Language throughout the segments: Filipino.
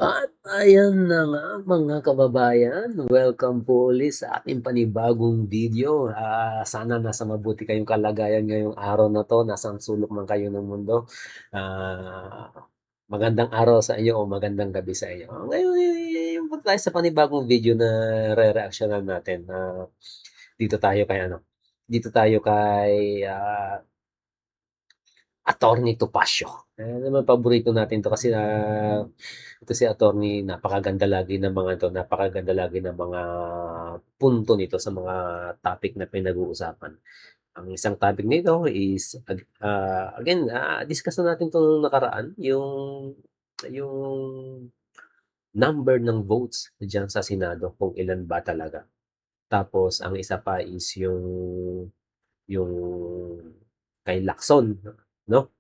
At ayan na nga mga kababayan, welcome po ulit sa ating panibagong video. Sana nasa mabuti kayong kalagayan ngayong araw na 'to, nasang sulok man kayo ng mundo. Ah, Magandang araw sa inyo o magandang gabi sa inyo. Ngayon, punta tayo sa panibagong video na re-reaksyonan natin. Dito tayo kay ano, dito tayo kay, Attorney Topacio. Naman paborito natin 'to kasi, ito si attorney napakaganda lagi ng mga 'to, napakaganda lagi ng mga punto nito sa mga topic na pinag-uusapan. Ang isang topic nito is again, discuss na natin 'to nung nakaraan, yung number ng votes diyan sa Senado kung ilan ba talaga. Tapos ang isa pa is yung kay Lacson 'no,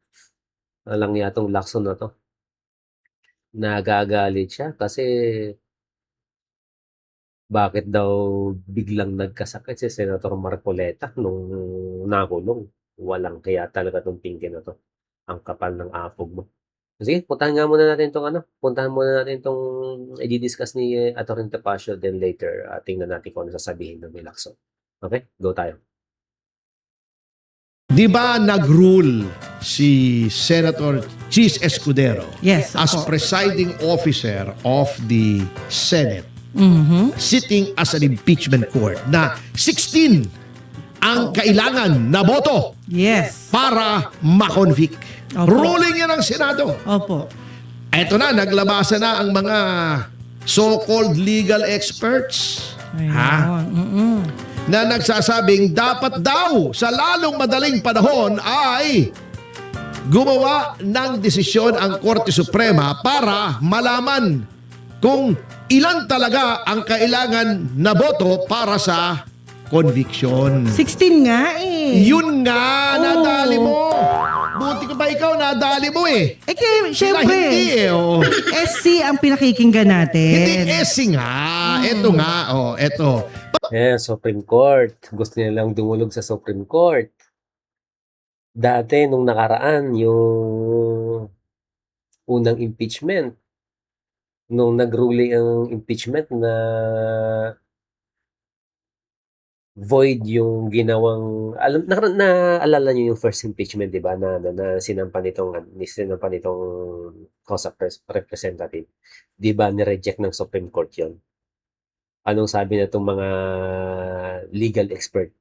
walang ya 'tong Lacson na 'to. Nagagalit siya kasi bakit daw biglang nagkasakit si Senator Marcoleta nung nakulong. Walang hiya talaga 'tong pinky na 'to, ang kapal ng apog mo. Sige, puntahan nga muna natin 'tong ano, puntahan muna natin 'tong i-di-discuss ni Attorney Topacio, then later, tingnan natin kung ano sasabihin ng ni Lacson. Okey, go tayo. Di ba nag-rule si Senator Chis Escudero Yes, as opo. presiding officer of the Senate, Mhm. sitting as an impeachment court na 16 ang kailangan na boto Yes. para makonvict. Opo. Ruling yan ng Senado. Opo. Eto na, naglabasan na ang mga so-called legal experts. Ayun. Mm-mm. Na nagsasabing dapat daw sa lalong madaling panahon ay gumawa ng desisyon ang Korte Suprema para malaman kung ilan talaga ang kailangan na boto para sa conviction. 16 nga eh. Yun nga, nadali mo. Buti ka ba ikaw, nadali mo eh. Eh kaya, Sila hindi syempre, eh. Oh. SC ang pinakikinggan natin. Hindi SC nga. Eto nga, oh, eto. Supreme Court, gusto nilang dumulog sa Supreme Court. Dati nung nakaraan yung unang impeachment, nung nag-ruling ang impeachment na void yung ginawang naalala niyo yung first impeachment 'di ba na sinampa nitong House of Representative. 'Di ba ni-reject ng Supreme Court 'yon? Anong sabi nitong mga legal expert?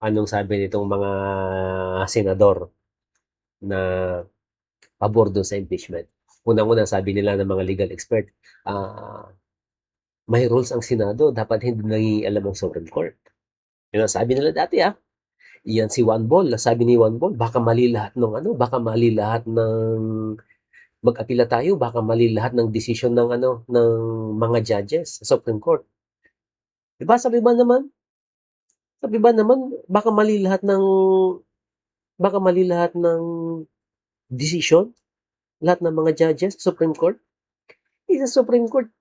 Anong sabi nitong mga senador na pabor dun sa impeachment? Unang-una sabi nila ng mga legal expert, may rules ang Senado, dapat hindi nangingialam ang Supreme Court. Yun ang sabi nila dati Yan si Juan Bol, sabi ni Juan Bol, baka mali lahat ng baka mali lahat ng mag-apila tayo, baka mali lahat ng desisyon ng ng mga judges sa Supreme Court. 'Di ba sabi ba naman baka mali lahat ng desisyon, lahat ng mga judges sa Supreme Court. Sa Supreme Court,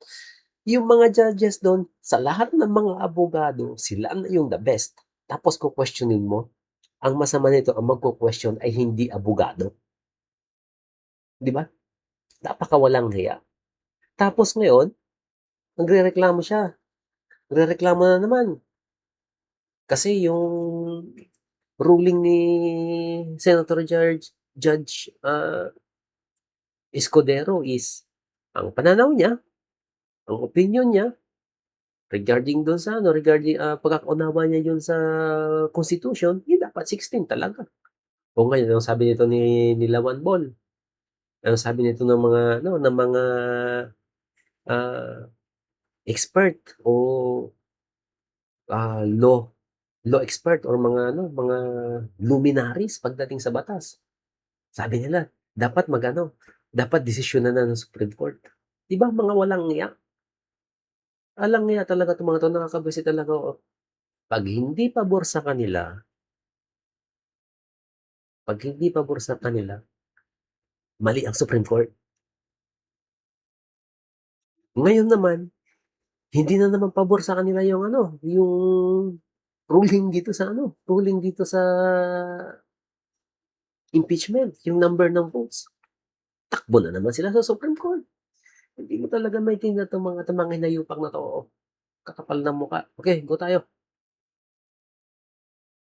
yung mga judges doon, sa lahat ng mga abogado, sila na yung the best. Tapos kukwestiyonin mo, ang masama nito, ang magko-question ay hindi abogado. 'Di ba? Napakawalang hiya. Tapos ngayon, nagrereklamo siya. Nagrereklamo na naman. Kasi yung ruling ni Senator Judge Escudero is ang pananaw niya, ang opinion niya regarding doon sa pagkakaunawa niya yun sa Constitution, dapat 16 talaga. O ngayon, ang sabi nito ni Lawan Bol, ang sabi nito ng mga ng mga ah, expert o law expert or mga luminaries pagdating sa batas. Sabi nila, dapat desisyonan na ng Supreme Court. 'Di ba mga walang hiya? Walang hiya talaga 'tong mga 'to, nakakabwisit talaga, 'Pag hindi pabor sa kanila, 'pag hindi pabor sa kanila, mali ang Supreme Court. Ngayon naman, hindi na naman pabor sa kanila yung yung ruling dito sa impeachment, yung number ng votes. Takbo na naman sila sa Supreme Court. Hindi mo talaga maintindihan 'tong mga hinayupak na 'to, oo. Kakapal ng mukha. Okay, go tayo.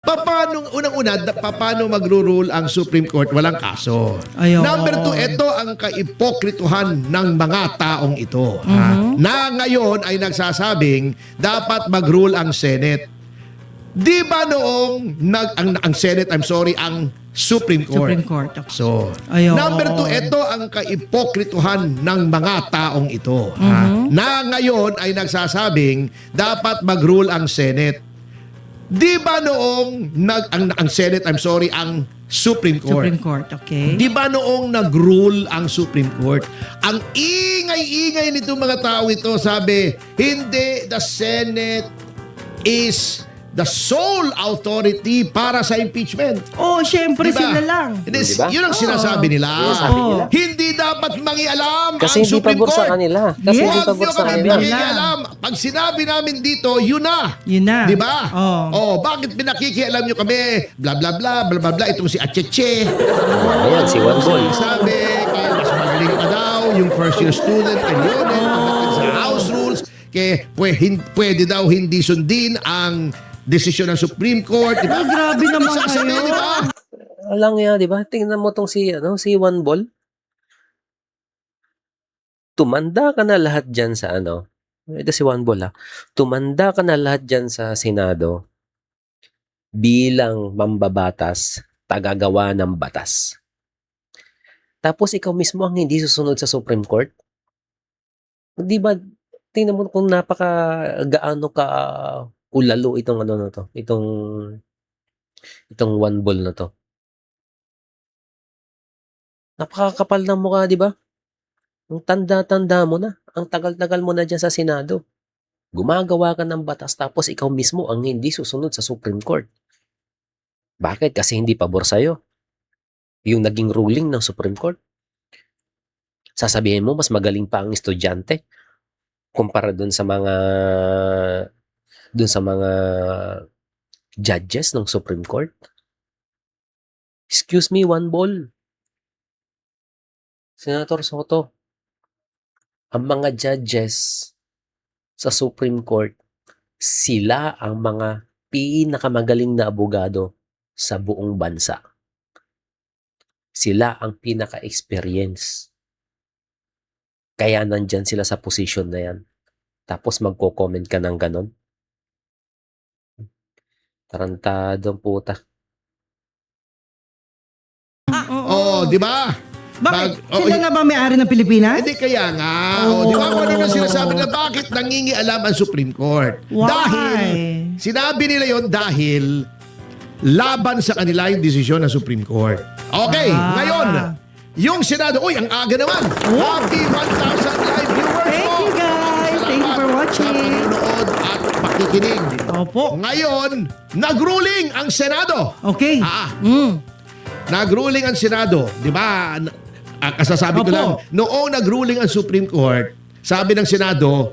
Paano magro-rule ang Supreme Court? Walang kaso. Ayun. Number 2, ito ang kaipokrituhan ng mga taong ito. Na ngayon ay nagsasabing dapat mag-rule ang Senate. Di ba noong ang Senate, ang Supreme Court. Supreme Court. Okay. So, Ayun. number 2, ito ang kaipokrituhan ng mga taong ito. Na ngayon ay nagsasabing dapat mag-rule ang Senate. Di ba noong ang Senate, ang Supreme Court. Supreme Court, okay. Di ba noong nag-rule ang Supreme Court, ang ingay-ingay nito mga tao ito, sabi, hindi, the Senate is the sole authority para sa impeachment. Oh, syempre Diba? sila lang. Hindi, Diba? yun ang sinasabi nila. Sinasabi nila. Hindi dapat mangialam Kasi ang hindi Supreme pabor sa Court. kanila. Kasi Yes. hindi Huwag pabor nyo sa kami kanila. pinakikialam. Pag sinabi namin dito, yun na. Yun na. Di ba? Oh. Oh, bakit pinakikialam nyo kami? Bla bla bla, bla bla bla. Itong si Acheche. Ayan, si Juan Bol. Sabi, kaya mas magaling pa daw yung first year student and yun sa house rules. Kaya pwede daw hindi sundin ang desisyon ng Supreme Court. Di ba? Ay, grabe naman Sasabi, kayo. di ba? Alam niya, 'di ba? Tingnan mo tong si Juan Bol. Tumanda ka na lahat diyan sa ito si Juan Bol. Tumanda ka na lahat diyan sa Senado bilang mambabatas, tagagawa ng batas. Tapos ikaw mismo ang hindi susunod sa Supreme Court? 'Di ba? Tingnan mo kung gaano ka ulalo itong itong Juan Bol na 'to. Napakakapal ng mukha, 'di ba? Ang tanda-tanda mo na, ang tagal-tagal mo na diyan sa Senado. Gumagawa ka ng batas tapos ikaw mismo ang hindi susunod sa Supreme Court. Bakit? Kasi hindi pabor sa'yo yung naging ruling ng Supreme Court. Sasabihin mo mas magaling pa ang estudyante kumpara dun sa mga judges ng Supreme Court. Excuse me, Juan Bol. Senator Soto, ang mga judges sa Supreme Court, sila ang mga pinakamagaling na abogado sa buong bansa. Sila ang pinaka-experience. Kaya nandyan sila sa position na yan. Tapos magko-comment ka ng ganon. Tarantadong puta. Oh, di ba? Bakit? Sila na ba may-ari ng Pilipinas? Hindi kaya nga. Oh, di ba kung ano na sinasabi nila, bakit nangingialam ang Supreme Court? Why? Dahil, sinabi nila yon dahil laban sa kanila yung desisyon ng Supreme Court. Okay, ngayon, yung Senado, uy, ang aga naman. Happy 1,000 live viewers Thank po. you, guys. Thank you for Sa watching. panonood at pakikinig. Opo. Ngayon, nag-ruling ang Senado. Okay. Nag-ruling ang Senado, di ba? Kasasabi ko Opo. lang, noong nag-ruling ang Supreme Court, sabi ng Senado,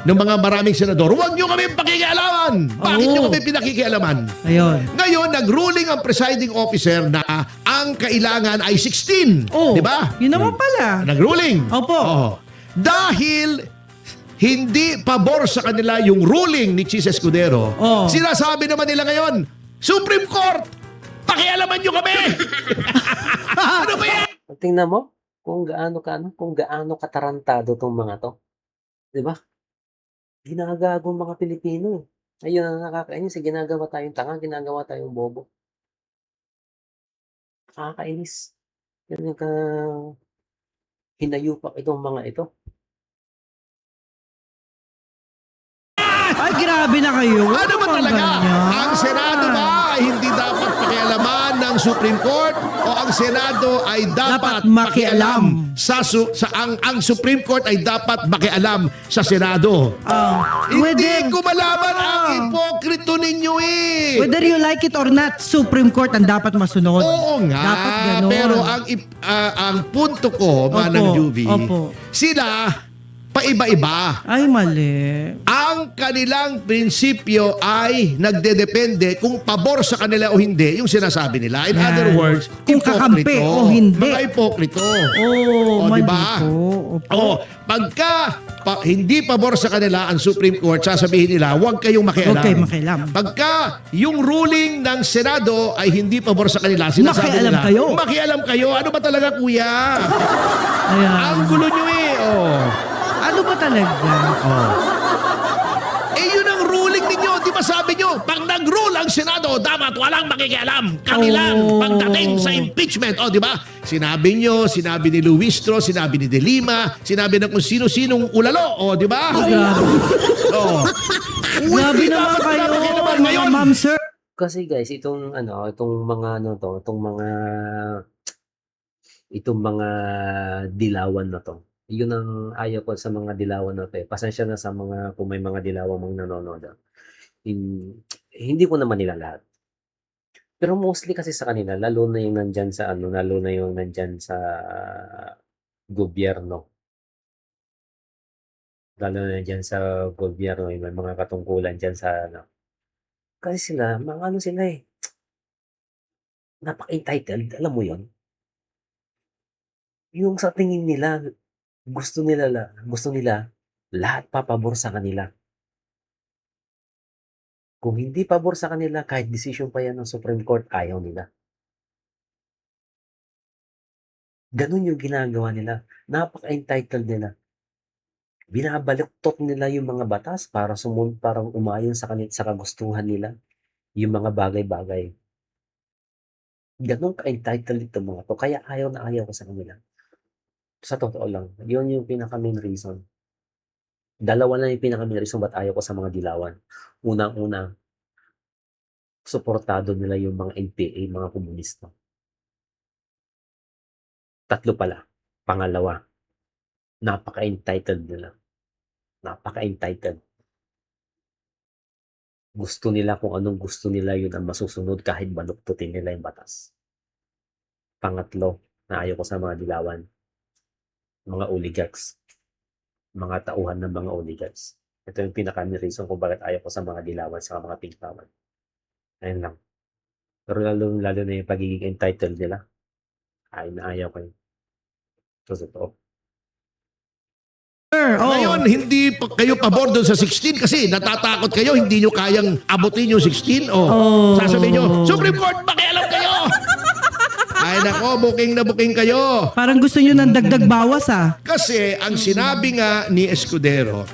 ng mga maraming senador, huwag nyo kami pakikialaman. Bakit Oo. nyo kami pinakikialaman? Ayun. Ngayon, nag-ruling ang presiding officer na ang kailangan ay 16. Oh, Di ba? Yun naman pala. Nag-ruling. Opo. Oo. Dahil hindi pabor sa kanila yung ruling ni Chis Escudero, Oh. sinasabi naman nila ngayon, Supreme Court, pakialaman nyo kami! Ano ba yan? Tingnan mo kung gaano katarantado tong mga to. 'Di ba? Ginagago ang mga Pilipino. Ayun ang nakakainis, ginagawa tayong tanga, ginagawa tayong bobo. Nakakainis. Yan yung hinayupak itong mga ito. Ay, grabe na kayo. Ano ba Naman talaga? ganyan. Ang Senado ba ay hindi dapat pakialaman ng Supreme Court o ang Senado ay dapat Dapat makialam. ang Supreme Court ay dapat makialam sa Senado? Hindi ko malaman ang ipokrito ninyo eh. Whether you like it or not, Supreme Court ang dapat masunod. Oo nga. Dapat ganun. Pero ang punto ko, Manang Opo, Juvie, opo. sila paiba-iba. Ay, mali. Ang ang kanilang prinsipyo ay nagdedepende kung pabor sa kanila o hindi, yung sinasabi nila. In Yan. other words, Kung kakampi ipokrito. o hindi. Mga ipokrito. Oh, O, mali diba? po. Opo. O, pagka hindi pabor sa kanila ang Supreme Court, sasabihin nila, huwag kayong makialam. Okay, makialam. Pagka yung ruling ng Senado ay hindi pabor sa kanila, sinasabi Makialam nila, kayo. makialam kayo. Ano ba talaga, kuya? Ayan. Ang gulo nyo eh. Oh. Ano ba talaga? Eh yun ang ruling ninyo. Di ba sabi nyo, pag nag-rule ang Senado, dapat walang makikialam. Kami lang Oh. pagdating sa impeachment. O, di ba? Sinabi nyo, sinabi ni Luistro, sinabi ni De Lima, sinabi ng kung sino-sinong ulalo. O, di ba? Grabe. O. Grabe Hindi naman dapat kayo, makikialaman mga ngayon. ma'am, sir. Kasi guys, itong mga dilawan na to. Yun ang ayaw ko sa mga dilawan na to. Pasensya na sa mga kung may mga dilawan mong nanonood. Hindi ko naman nila lahat. Pero mostly kasi sa kanila, lalo na yung nandyan sa gobyerno. Lalo na nandyan sa gobyerno, yung may mga katungkulan dyan sa Kasi sila, napaka-entitled, alam mo yon. Yung sa tingin nila, gusto nila lahat papabor sa kanila. Kung hindi pabor sa kanila, kahit decision pa yan ng Supreme Court, ayaw nila. Ganun yung ginagawa nila. Napaka-entitled nila. Binabaluktot nila yung mga batas para parang umayon sa kagustuhan nila. Yung mga bagay-bagay. Ganun ka-entitled itong mga to. Kaya ayaw na ayaw ko sa kanila. Sa totoo lang, yun yung pinaka-main reason. Dalawa lang yung pinaka-main reason ba't ayaw ko sa mga dilawan. Unang-una, suportado nila yung mga NPA, mga komunista. Tatlo pala. Pangalawa, napaka-entitled nila. Napaka-entitled. Gusto nila kung anong gusto nila, yun ang masusunod kahit baluktutin nila yung batas. Pangatlo, na ayaw ko sa mga dilawan. Mga oligarchs. Mga tauhan ng mga oligarchs. Ito yung pinaka-main reason kung bakit ayaw ko sa mga dilawan sa mga pingtawan. Ayun lang. Pero lalo na yung pagiging entitled nila. Ayaw ko yun. So, totoo. Sir, oh. Ngayon, hindi kayo pabor doon sa 16 kasi natatakot kayo, hindi nyo kayang abutin yung 16. Oh. Sasabihin nyo, Supreme Court, makialam kayo! Ay nako, booking na booking kayo. Parang gusto nyo ng dagdag bawas, ah. Kasi ang sinabi nga ni Escudero,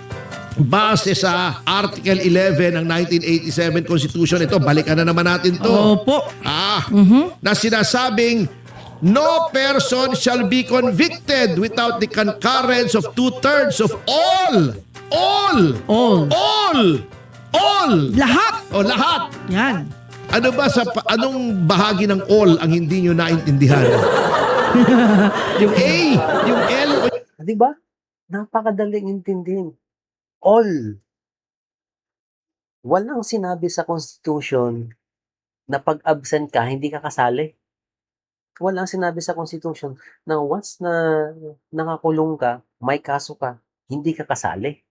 base sa Article 11 ng 1987 Constitution, ito, balikan na naman natin to. Opo. Na sinasabing, no person shall be convicted without the concurrence of 2/3 of all. Lahat. O lahat. Yan. Ano ba anong bahagi ng all ang hindi nyo naintindihan? Yung A, yung L, Di ba? Napakadaling intindihin. All. Walang sinabi sa Constitution na pag-absent ka, hindi ka kasali. Walang sinabi sa Constitution na once na nakakulong ka, may kaso ka, hindi ka kasali.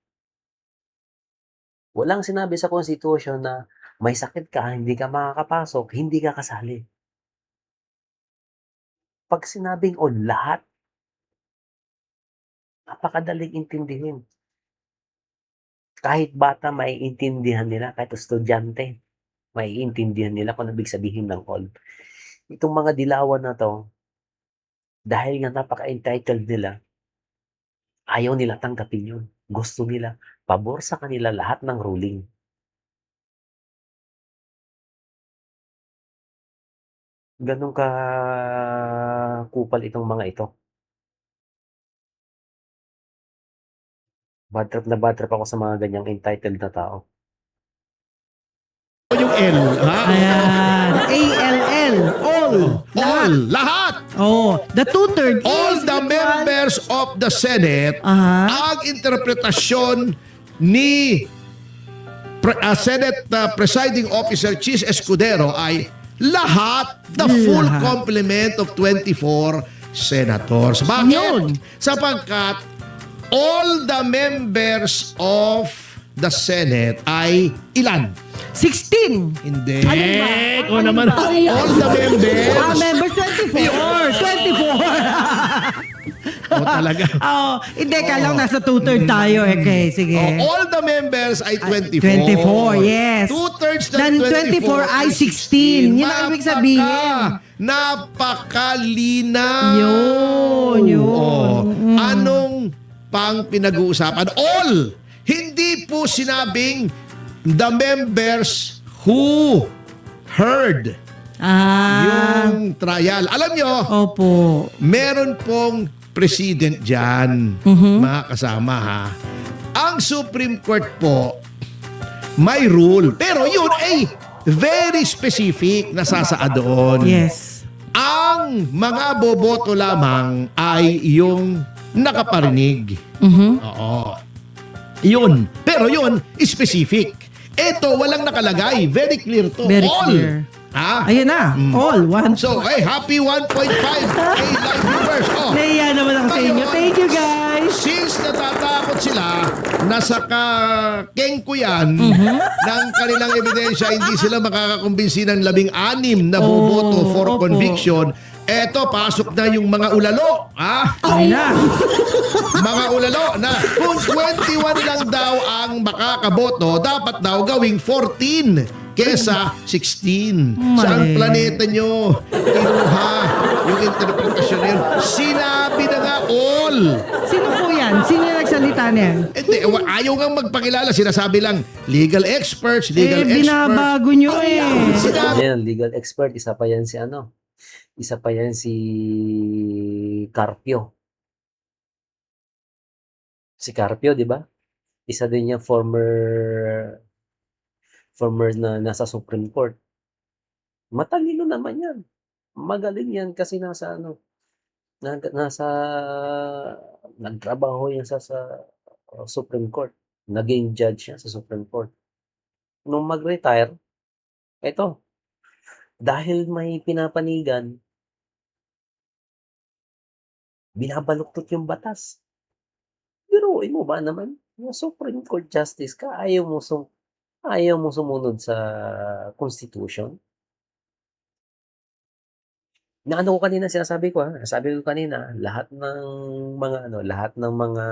Walang sinabi sa Constitution na may sakit ka, hindi ka makakapasok, hindi ka kasali. Pag sinabing all, lahat, napakadaling intindihin. Kahit bata, maiintindihan nila. Kahit estudyante, maiintindihan nila kung ano ibig sabihin ng all. Itong mga dilawan na to, dahil nga napaka-entitled nila, ayaw nila tanggapin yun. Gusto nila, pabor sa kanila lahat ng ruling. Ganun ka kupal itong mga ito. Bad trip ako sa mga ganyang entitled na tao. yung L, ha? Ayan. ALL. All. All, lahat. Oh, the 2/3 All the members of the Senate, ang interpretasyon ni Senate Presiding Officer Chis Escudero ay lahat, the full Lahat. complement of 24 senators. Bakit? Yun. Sapagkat all the members of the Senate ay ilan? 16. Hindi. Alin ba? Ikaw naman. All the members. Member 24. 24. O talaga. Hindi ka lang nasa 2/3 tayo. Okay, sige. All the members ay 24. 24, yes. 2/3 Ng 24 ay 16. Yun ang ibig sabihin. Napakalinaw. Yun. Anong pang pinag-uusapan? All. Hindi po sinabing the members who heard yung trial. Alam nyo, Opo. meron pong president dyan, mga kasama ha. Ang Supreme Court po, may rule. Pero yun ay very specific na sasaad doon. Yes. Ang mga boboto lamang ay yung nakaparinig. Oo. Yun. Pero yun, specific. Ito, walang nakalagay. Very clear to. Very All. clear. Ha? Ayun na. All. One. So, happy 1.5 kay live viewers. Oh. Naiya naman ako sa inyo. Thank you, guys. Since natatakot sila, nasa kakengko yan ng kanilang ebidensya, hindi sila makakakumbinsi ng 16 na boboto for opo. conviction. Eto, pasok na yung mga ulalo. Ayun na. Mga ulalo na kung 21 lang daw ang makakaboto, dapat daw gawing 14 kesa 16. Saan planeta nyo kinuha yung interpretasyon na yun? Sinabi na nga all. Sino po yan? Sino yung nagsalita niyan? Hindi, ayaw nga magpakilala. Sinasabi lang, legal experts, legal experts. Binabago nyo Sinabi. Yan, legal expert. Isa pa yan si ano? Isa pa yan si Carpio. Si Carpio, di ba? Isa din yung former na nasa Supreme Court. Matalino naman yan. Magaling yan kasi nasa nagtrabaho yan sa Supreme Court. Naging judge yan sa Supreme Court. Nung mag-retire, eto, dahil may pinapanigan, binabaluktot yung batas. Biruin mo ba naman? Yung Supreme Court Justice ka, ayaw mo sumunod sa Constitution? Na ano ko kanina sinasabi ko sabi ko kanina, lahat ng mga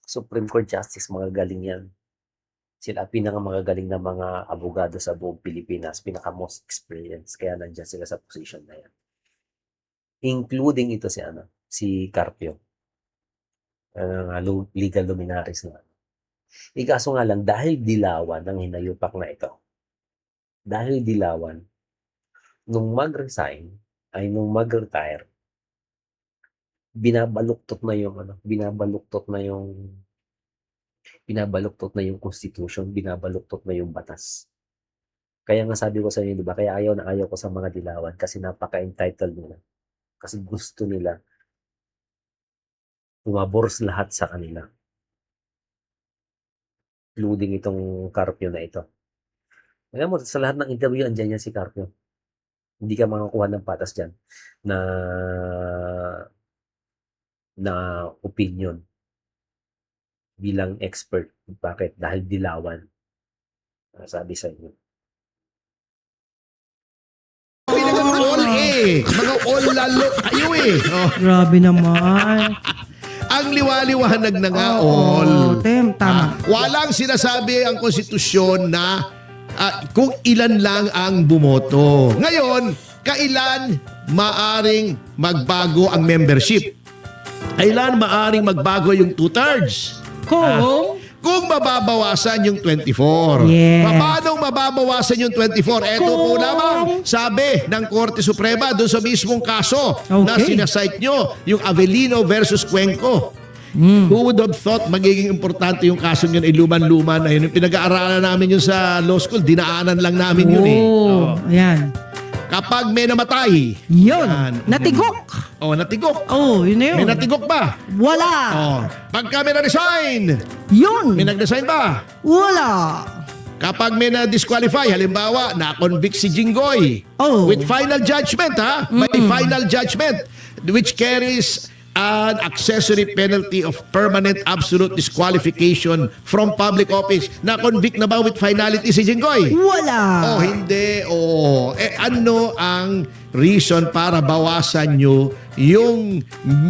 Supreme Court Justice, mga galing yan. Sila pinakamagagaling na mga abogado sa buong Pilipinas, pinaka-most experience, kaya nandiyan sila sa position na yan. Including ito si Carpio. Legal luminaries na. Ikaso nga lang, dahil dilawan ng hinayupak na ito, dahil dilawan, nung mag-resign, ay nung mag-retire, binabaluktot na yung Constitution, binabaluktot na yung batas. Kaya nga sabi ko sa inyo, di ba? Kaya ayaw na ayaw ko sa mga dilawan kasi napaka-entitled nila. Kasi gusto nila umabors lahat sa kanila. Including itong Carpio na ito. Alam mo, sa lahat ng interview, andyan yan si Carpio. Hindi ka makakuha ng patas dyan na opinion bilang expert. Bakit? Dahil dilawan. Sabi sa inyo. All mga all lalo kayo Oh. Grabe naman. Ang liwaliwanag na nga all. Tama. Walang sinasabi ang konstitusyon na kung ilan lang ang bumoto. Ngayon, kailan maaring magbago ang membership? Kailan maaring magbago yung 2/3? Kung mababawasan yung 24. Yes. Paano mababawasan yung 24? Ito po lamang sabi ng Korte Suprema doon sa mismong kaso na sinasite nyo, yung Avellino versus Cuenco. Who would have thought magiging importante yung kaso yun, luman-luman na yun. Yung pinag-aaralan namin yun sa law school, dinaanan lang namin yun Ayan. Kapag may namatay. Yun. Natigok. Natigok. Yun na yun. May natigok ba? Wala. Pagka may na-resign. Yun. May nag-resign ba? Wala. Kapag may na-disqualify, halimbawa, na-convict si Jinggoy with final judgment, may final judgment which carries an accessory penalty of permanent absolute disqualification from public office. Na-convict na ba with finality si Jinggoy? Wala. Oh, hindi. Oh, ano ang reason para bawasan nyo yung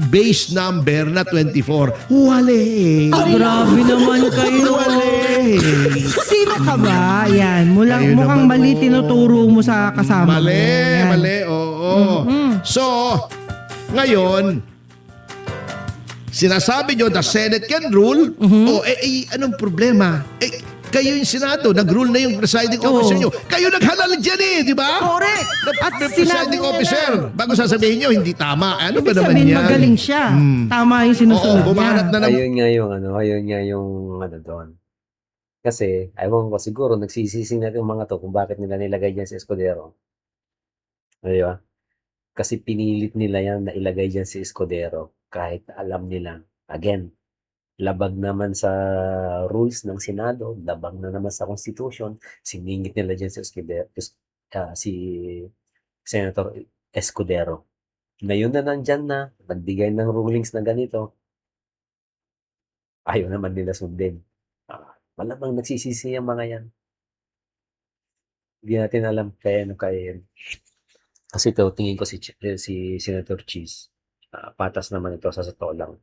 base number na 24? Wali. Grabe naman kayo. Sino ka ba? Yan. Kayo Mukhang naman, mali oh. tinuturo mo sa kasama mo. Mali, Yan. mali. Oo. So, ngayon, sinasabi nyo the Senate can rule. Anong problema? Kayo yung Senado, nag-rule na yung presiding officer nyo. Kayo naghalal dyan di ba? Correct. At The sinabi presiding niya officer, na. bago sasabihin nyo, hindi tama. Ano ba Ibig naman sabihin, yan? magaling siya. Tama yung sinusunod Oo, bumanat niya. na Ayun nga yung doon. Kasi, ewan ko, siguro nagsisisi na yung mga to kung bakit nila nilagay dyan sa Escudero. Di ba? Kasi pinilit nila yan na ilagay dyan si Escudero kahit alam nila. Again, labag naman sa rules ng Senado, labag na naman sa Constitution, siningit nila dyan si Escudero, si Senator Escudero. Ngayon na nandyan na, nagbigay ng rulings na ganito, ayaw naman nila sundin. Malamang nagsisisi ang mga yan. Hindi natin alam kaya kasi ito, tingin ko si Senator Cheese, patas naman ito sa totoo lang.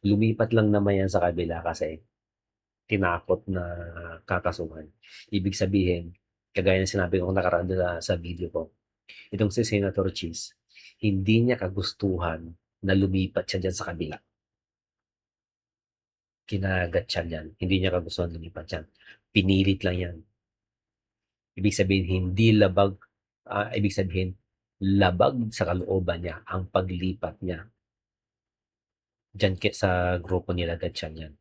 Lumipat lang naman yan sa kabila kasi tinakot na kakasuhan. Ibig sabihin, kagaya ng sinabi ko nakaraan sa video ko, itong si Senator Cheese, hindi niya kagustuhan na lumipat siya dyan sa kabila. Kinagat siya dyan. Hindi niya kagustuhan lumipat dyan. Pinilit lang yan. Ibig sabihin, ibig sabihin, labag sa kalooban niya ang paglipat niya dyan sa grupo nila Gatchalian yan.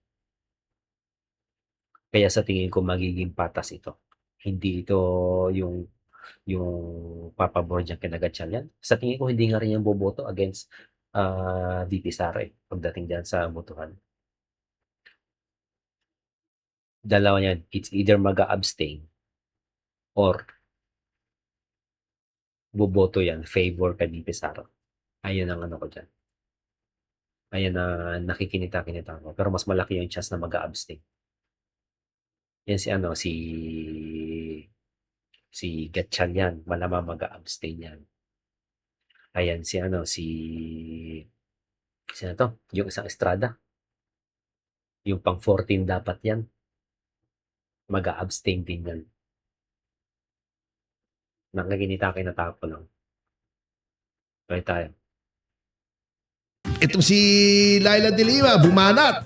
Kaya sa tingin ko magiging patas ito. Hindi ito yung papabor dyan kina Gatchalian. Sa tingin ko hindi nga rin yung boboto against VP Sara pagdating dyan sa botohan. Dalawa yan, it's either mag-abstain or boboto yan, favor kay VP Sara. Ayun ang ano ko dyan. Ayan na nakikinita-kinita ko. Pero mas malaki yung chance na mag-abstain. Yan si Gatchalian, malamang mag-abstain yan. Ayan sino to? Yung isang Estrada. Yung pang 14 dapat yan. Mag-abstain din yan. Nakikinita-kinita ko lang. Bye tayo. Itong si Laila de Lima, bumanat.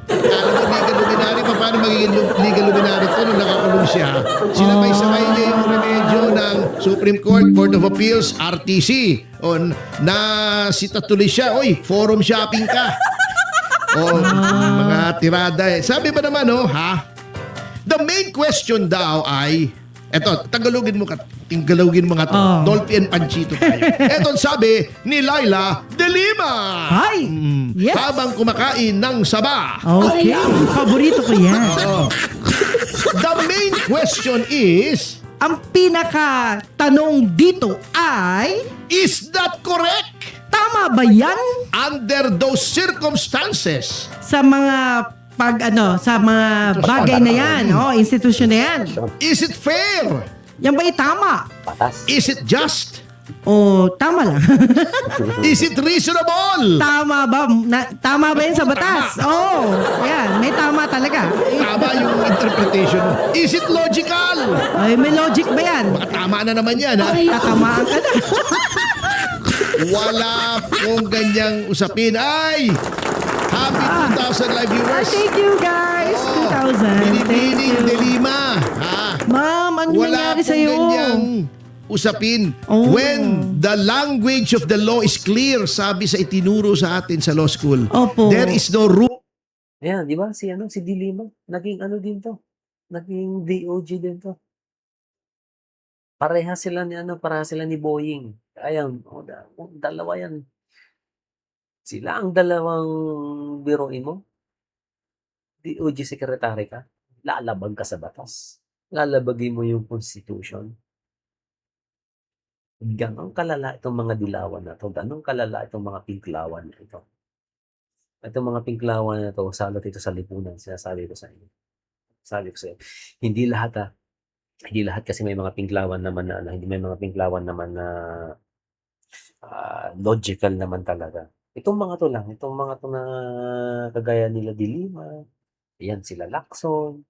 Kala mo legal luminary, paano magiging legal luminary ito nung nakakulong siya? Sinabay-sabay niya yung remedyo ng Supreme Court, Court of Appeals, RTC. Na sita tuloy siya, forum shopping ka. Mga tirada Sabi ba naman, the main question daw ay, eto, tagalogin mo nga to. Dolphy and Panchito tayo. Eto sabi ni Laila de Lima. Hi! Yes! Habang kumakain ng saba. Okay. Paborito ko yan. The main question is, Ang pinaka-tanong dito ay, is that correct? tama ba yan? Under those circumstances, Sa mga sa mga bagay na yan, institusyon na yan. is it fair? Yan ba'y tama? Patas. Is it just? O tama lang? Is it reasonable? Tama ba? Tama ba yan sa batas? Yan. May tama talaga. Tama yung interpretation mo. Is it logical? Ay, may logic ba yan? Baka tama na naman yan, ha? Tatamaan ka na. Wala pong ganyang usapin. Ay! Happy 2,000 live viewers. Thank you guys. 2,000. Thank Binibining you. de Lima. Ha? Ma'am, ano Wala nangyari pong sa'yo? ganyang usapin. When the language of the law is clear, sabi sa itinuro sa atin sa law school, Opo. there is no room. Ayan, di ba? Si Dilima, naging din to. Naging DOG din to. Pareha sila ni Boying. Ayan, dalawa yan. Sila ang dalawang biruin mo. DOG secretary ka. Lalabag ka sa batas. Lalabagin mo yung constitution. Ganong kalala itong mga dilawan na to. Ganong kalala itong mga pinklawan na ito. Itong mga pinklawan na 'to, salot ito sa lipunan, sinasabi ko sa inyo. Sabi ko sa'yo, hindi lahat, hindi lahat kasi may mga pinklawan naman na ano, hindi may mga pinklawan naman na, logical naman talaga. Itong mga 'to lang, itong mga 'to na kagaya nila De Lima, 'yan sila Lacson,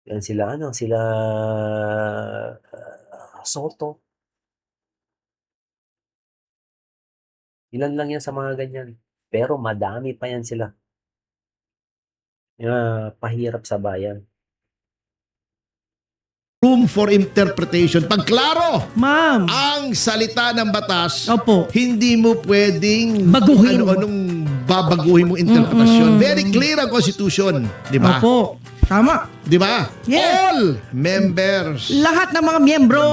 'yan sila ano, sila, Soto, ilan lang 'yan sa mga ganyan. Pero madami pa 'yan sila na pahirap sa bayan. Room for interpretation. Pag klaro Ma'am. ang salita ng batas, Opo. hindi mo pwedeng Baguhin. ano-anong babaguhin mong interpretasyon. Very clear ang Constitution, di ba? Opo. Tama. Di ba? Yes. All members. Lahat ng mga miyembro.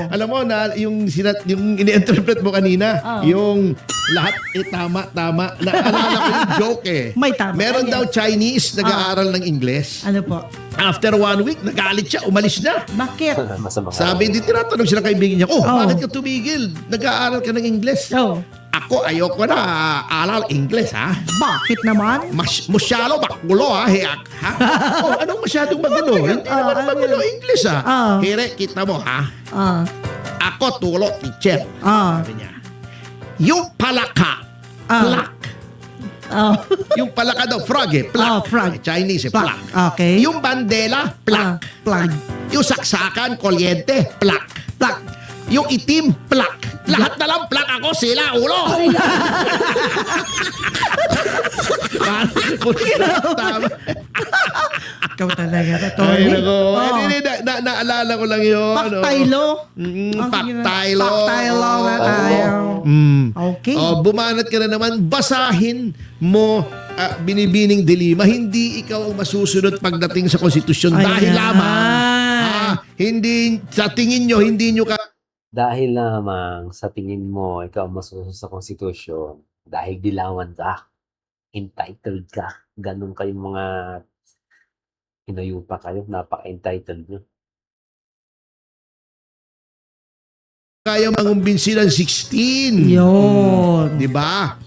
Alam mo na yung ini-interpret mo kanina, yung lahat tama. Naalala ko yung joke eh. May tama. Meron daw Chinese nag-aaral ng Ingles. Ano po? After 1 week, nagalit siya, umalis na. Bakit? Masama. Sabi, di tinatanong sila kaibigan niya, Oh. bakit ka tumigil? Nag-aaral ka ng Ingles. Oh. Ako, ayoko na aral Ingles, ha? Bakit naman? Masyalo, bakulo, ha? Heak, ha? Anong masyadong magulo? Hindi naman magulo English, ha? Hire, kita mo, ha? Ah. Ako, tulo, teacher. Ah. Sabi niya. Yung palaka, plak. Oh. Yung palaka daw, frog eh, plak. Oh, frog. Chinese eh, plak. Okay. Yung bandela, plak. Plug. Yung saksakan, kuryente, plak. Plug. Yung itim, plak. Lahat na lang plak ako, sila, ulo. Tama. Ikaw talaga. Ay, Tony. nako. Oh. Hindi, naalala ko lang yun. Paktaylo. Paktaylo. Paktaylo na tayo. Okay. Bumanat ka na naman, basahin mo binibining dilima. Hindi ikaw ang masusunod pagdating sa konstitusyon. Dahil Ayan. lamang, hindi, sa tingin nyo, hindi nyo ka Dahil lamang sa tingin mo ikaw ang masusunod sa konstitusyon, dahil dilawan ka, entitled ka, ganun kayong mga hinayupa kayo, napaka-entitled nyo. kaya mangumbinsi ng 16. Yun. Di ba?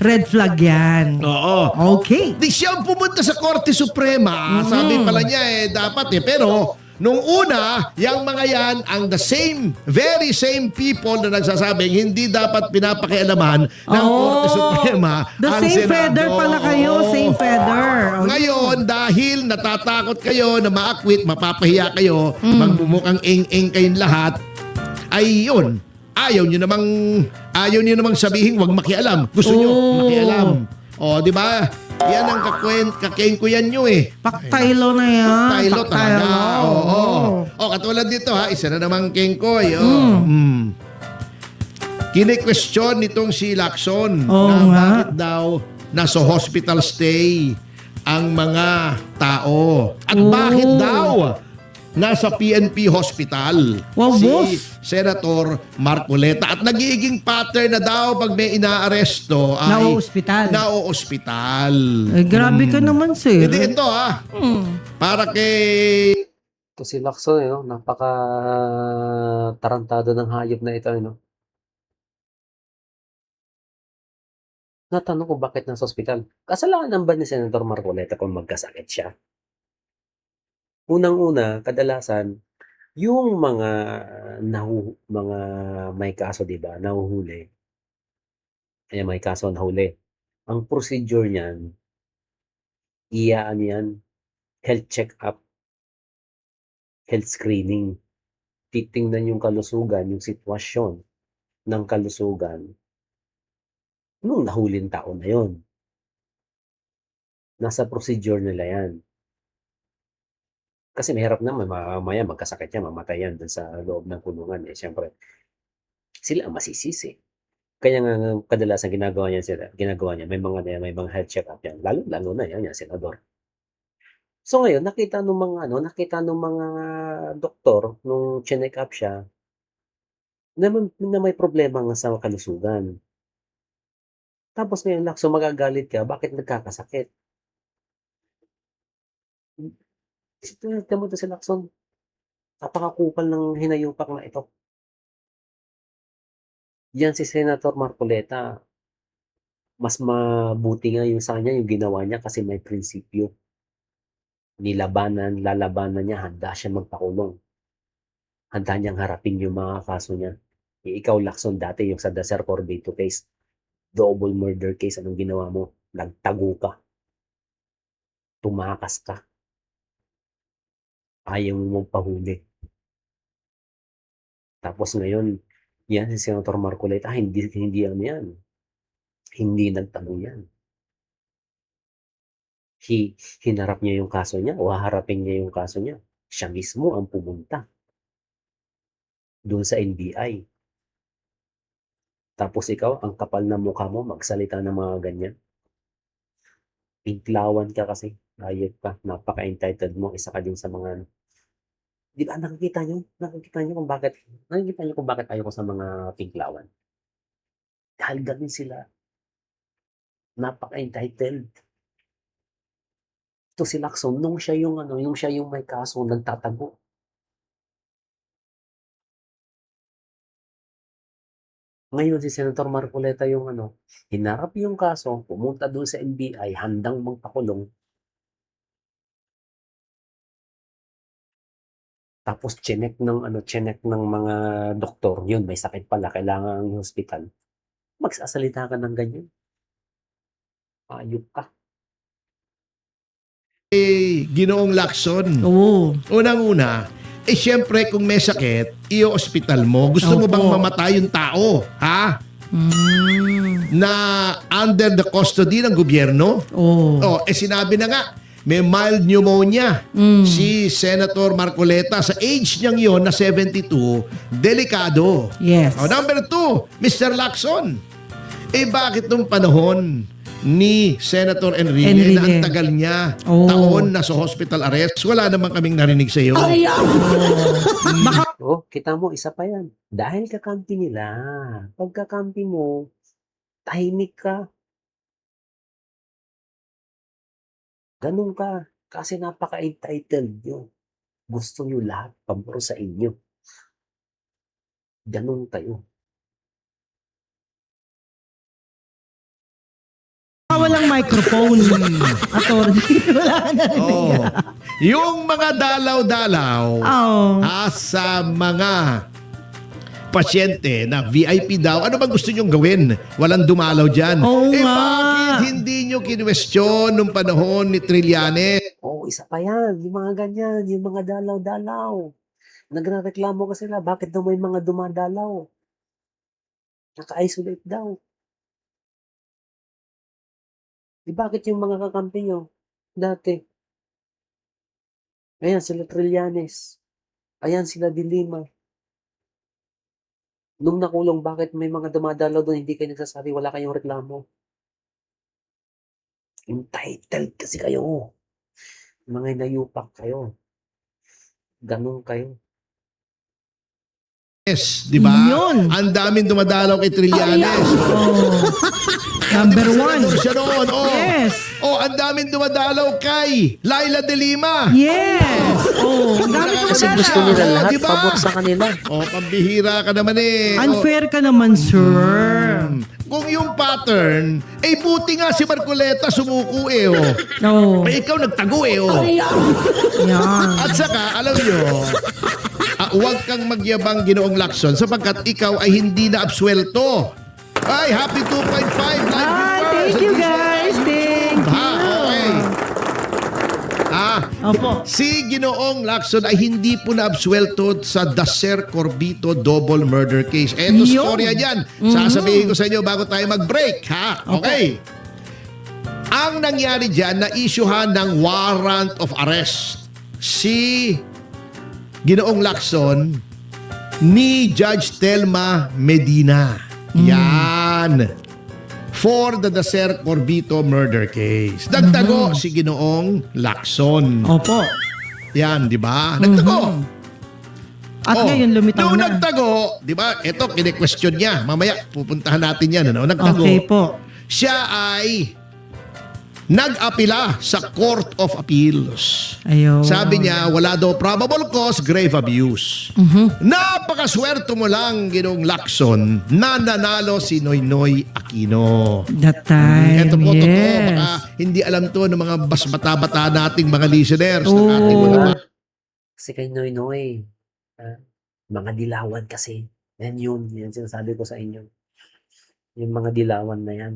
Red flag yan. Oo. Okay. Di siya ang pumunta sa Korte Suprema. Sabi pala niya dapat pero nung una, yung mga yan ang the same, very same people na nagsasabing hindi dapat pinapakialaman ng Korte Suprema The ang same Senado. feather pala kayo. Oo. Same feather. Okay. Ngayon, dahil natatakot kayo na ma-acquit, mapapahiya kayo, magmumukhang ing-ing kayong lahat, ay yun. Ayaw nyo namang sabihin wag makialam. Gusto nyo makialam. Di ba? Yan ang kakengkuyan nyo eh. Paktaylo na yan. Tayo talaga. Oo. Katulad dito ha, isa na namang kengkoy. Kine-question nitong si Lacson Oo na nga. bakit daw nasa hospital stay ang mga tao. At bakit daw nasa PNP hospital Wow, si boss. Senator Marcoleta. At nagiging pattern na daw pag may inaaresto ay Nao-ospital. nao-ospital. Grabe ka naman, sir. Hindi ito para kay Ito si Lacson, no? Napaka-tarantado ng hayop na ito, no? Natanong ko bakit nasa ospital. Kasalanan ba ni Senator Marcoleta kung magkasakit siya? Unang-una, kadalasan, yung mga may kaso, di ba, nahuhuli. Ay, may kaso nahuli. Ang procedure niyan, iyaan yan, health check-up, health screening. Titingnan yung kalusugan, yung sitwasyon ng kalusugan nung nahulin tao na yon. Nasa procedure nila yan. Kasi mahirap naman, mamaya magkasakit yan, mamatay yan dun sa loob ng kulungan. Siyempre, sila ang masisisi. Kaya nga kadalasan ginagawa niya, may mga health check-up yan. Lalo na yan, senador. So ngayon, nakita nung mga doktor, nung check up siya, na may problema nga sa kalusugan. Tapos ngayon, Lacson, magagalit ka, bakit nagkakasakit? Tingnan mo ito si Lacson. Napakakupal ng hinayupak na ito. Yan si Senator Marcoleta. mas mabuti nga yung sa kanya yung ginawa niya kasi may prinsipyo. Lalabanan niya, handa siya magpakulong. Handa niyang harapin yung mga kaso niya. Ikaw, Lacson, dati yung sa Dacer Corbito case, double murder case, anong ginawa mo? Nagtago ka. Tumakas ka. Ayaw mong pahuli. Tapos ngayon, yan si Senator Marcoleta, hindi ano yan. Hindi nagtago yan. Hinarap niya yung kaso niya o haharapin niya yung kaso niya. Siya mismo ang pumunta doon sa NBI. Tapos ikaw, ang kapal na mukha mo, magsalita ng mga ganyan. Pinklawan ka kasi. Ayot ka. Napaka-entitled mo. Isa ka din sa mga... Di ba nakikita niyo? Nakikita niyo kung bakit ayoko sa mga pinklawan. Dahil ganun sila. Napaka-entitled. Ito si Lacson, nung siya yung may kaso, nagtatago. Ngayon si Senator Marcoleta yung hinarap yung kaso, pumunta doon sa NBI, handang magpakulong. Tapos chinek ng mga doktor, yun may sakit pala, kailangan ng hospital. Magsasalita ka ng ganyan. Ayop ka. Ginoong Lacson. Oo. Unang-una, syempre kung may sakit, i-hospital mo. Gusto mo Opo. bang mamatay yung tao? Ha? Na under the custody ng gobyerno? Oo. Sinabi na nga, may mild pneumonia. Si Senator Marcoleta, sa age niyang yon na 72, delikado. Yes. Number 2, Mr. Lacson. Bakit nung panahon ni Senator Enrile na ang tagal niya, taon na sa hospital arrest, wala naman kaming narinig sa iyo. Kita mo, isa pa yan. Dahil kakampi nila. Pagkakampi mo, tahimik ka. Ganun ka. Kasi napaka-entitled nyo. Gusto nyo lahat pabor sa inyo. Ganun kayo. Walang microphone. Attorney, wala na rin. Yung mga dalaw-dalaw sa mga pasyente na VIP daw, ano bang gusto nyong gawin? Walang dumalaw dyan. Bakit hindi nyo kinwestiyon nung panahon ni Trillanes? Isa pa yan. Yung mga ganyan. Yung mga dalaw-dalaw. Nagrereklamo ka sila. Bakit daw may mga dumadalaw? Naka-isolate daw. Bakit yung mga kakampi nyo dati? Ayan sila Trillanes. Ayan sila Dilima. Nung nakulong, bakit may mga dumadalaw doon, hindi kayo nagsasabi, wala kayong reklamo? Entitled kasi kayo. Mga inayupak kayo. Ganun kayo. Yes, di ba? Yun. Ang daming dumadalaw kay Trillanes. Number 1. Siya noon. Yes. Ang daming dumadalaw kay Laila de Lima. Yes. Ang dami ko Kasi gusto nila lahat diba? pabor sa kanila. Pambihira ka naman eh. Unfair ka naman, sir. Kung yung pattern, buti nga si Marcoleta sumuko ikaw nagtago Yan. At saka, alam nyo, huwag kang magyabang Ginoong Lacson sapagkat ikaw ay hindi na absuelto. Ay, happy 2.5 live viewers. Thank you, guys. Thank you. Okay. Opo. Si Ginoong Lacson ay hindi po na-absuelto sa Dacer Corbito double murder case. Eto Yun. storya dyan. Sasabihin ko sa inyo bago tayo mag-break, ha? Okay. Ang nangyari dyan, na-issuehan ng warrant of arrest si Ginoong Lacson ni Judge Telma Medina. Yan. For the Dacer Corbito murder case. Nagtago si Ginoong Lacson. Opo. Yan, di ba? Nagtago. At ngayon lumitaw Nung na. nagtago, di ba? Ito, kine-question niya. Mamaya, pupuntahan natin yan. Nagtago. Okay po. Siya ay nag-apila sa Court of Appeals. Ayun. Sabi niya, wala daw probable cause, grave abuse. Napakaswerte mo lang, Ginong Lacson, na nanalo si Noynoy Aquino. That time, Ito po, totoo. yes. Baka hindi alam to ng mga bas bata-bata nating mga listeners. Ng ating Oo. mga Kasi kay Noy Noy, mga dilawan kasi. Yan sinasabi ko sa inyo. Yung mga dilawan na yan.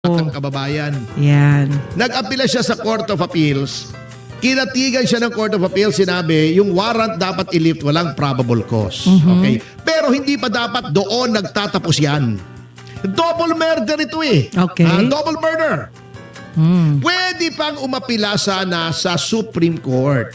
batang kababayan. Yan. Nag-apila siya sa Court of Appeals. Kinatigan siya ng Court of Appeals, sinabi, yung warrant dapat i-lift, walang probable cause. Okay? Pero hindi pa dapat doon nagtatapos yan. Double murder ito eh. Okay. Double murder. Mm. Pwede pang umapila sana sa Supreme Court.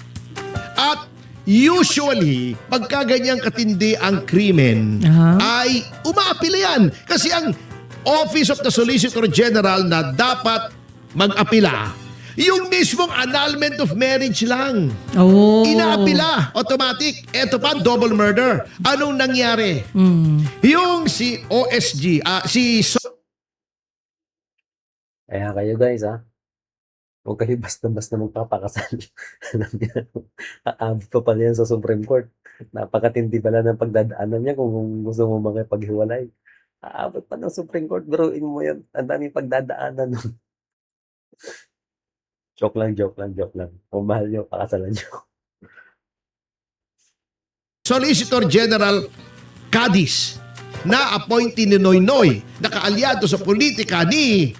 At usually, pagka ganyang katindi ang krimen, ay umaapila yan. Kasi ang Office of the Solicitor General na dapat mag-apila, yung mismong annulment of marriage lang. Oh. Inaapila, automatic. Ito pa, double murder. Anong nangyari? Mm. Yung si OSG, Kaya kayo guys huwag kayo basta-basta magpapakasal. Alam niyo, aabot pa pala yan sa Supreme Court. Napakatindi pala ng pagdadaanan niya kung gusto mo makipaghiwalay. Aabot pa ng Supreme Court, biruin mo yan. Ang daming pagdadaanan nun. Joke lang. Kung mahal niyo, pakasalan niyo. Solicitor General Cadiz na appointee ni Noynoy na kaalyado sa politika ni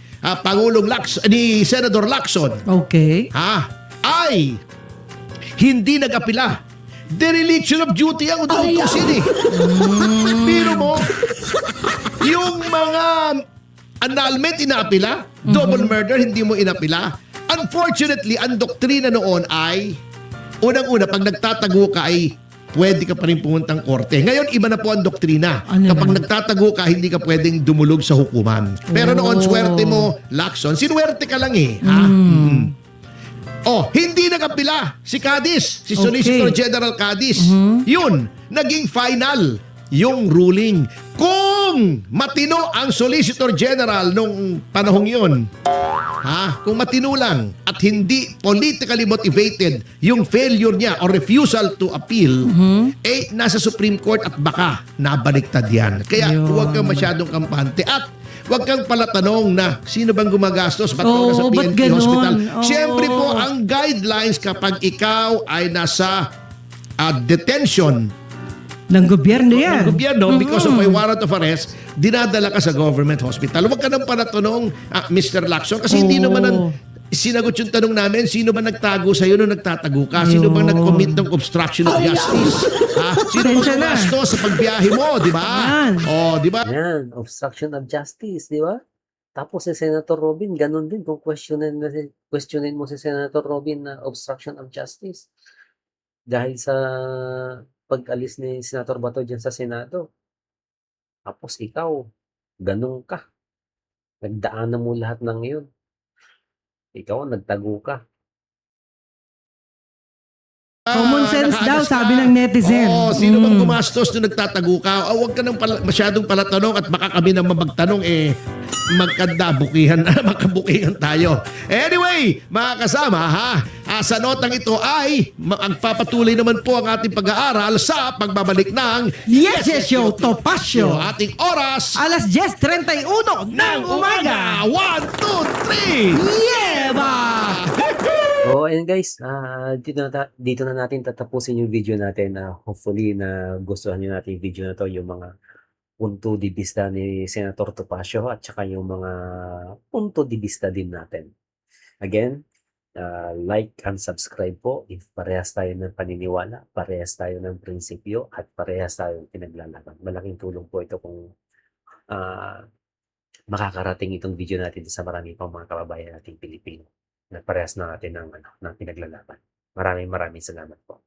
ni Senador Lacson Okay. ay hindi nag-apila. Dereliction of duty ang ututusin eh. Biro mo, yung mga annulment inaapila, double murder hindi mo inapila. Unfortunately, ang doktrina noon ay unang-una, pag nagtatago ka ay pwede ka pa rin pumuntang korte. Ngayon, iba na po ang doktrina. Ano Kapag na? nagtatago ka, hindi ka pwedeng dumulog sa hukuman. Pero noon, swerte mo, Lacson, sinuwerte ka lang eh. Hindi nag-apila si Cadiz, si Solicitor General Cadiz. Yun, naging final yung ruling. Kung matino ang Solicitor General nung panahong yun, kung matino lang at hindi politically motivated yung failure niya or refusal to appeal, nasa Supreme Court at baka nabaliktad yan. Kaya Ayun. huwag kang masyadong kampante at huwag kang palatanong na sino bang gumagastos, ba't daw nasa ba't PNP ganon? Hospital. Oo. Siyempre po, ang guidelines kapag ikaw ay nasa detention Ng gobyerno yan. ng gobyerno because of a warrant of arrest, dinadala ka sa government hospital. Huwag ka nang palatanong, Mr. Lacson, kasi hindi naman sinagot yung tanong namin, sino ba nagtago sa'yo nung nagtatago ka? Sino bang nag-commit ng obstruction of justice? Sino Pasensya bang na. gumastos sa pagbiyahe mo, di ba? Yan. Di ba? Yan, obstruction of justice, di ba? Tapos si Senator Robin, ganun din kung questionin mo si Senator Robin na obstruction of justice. Dahil sa pag-alis ni Senator Bato dyan sa Senado. Tapos ikaw, ganun ka. Nagdaanan mo lahat ng yun. Ikaw, nagtago ka. Common sense daw, Nakaalis ka. sabi ng netizen. Sino bang gumastos nung nagtatago ka? Huwag ka nang masyadong palatanong at baka kami nang mabagtanong magkabukihan tayo. Anyway, mga kasama sa notang ito ay magpapatuloy naman po ang ating pag-aaral sa pagbabalik ng Yes, Show Topacio. Ating oras Alas 10:31 ng umaga. 1, 2, 3! Yeba! And guys, dito na natin tatapusin yung video natin. Hopefully na gustuhan nyo natin yung video na to, yung mga punto di vista ni Senator Topacio at saka yung mga punto di vista din natin. Again, like and subscribe po if parehas tayo ng paniniwala, parehas tayo ng prinsipyo at parehas tayo pinaglalaban. Malaking tulong po ito kung makakarating itong video natin sa marami pang mga kababayan nating Pilipino na parehas na natin ng pinaglalaban. Maraming salamat po.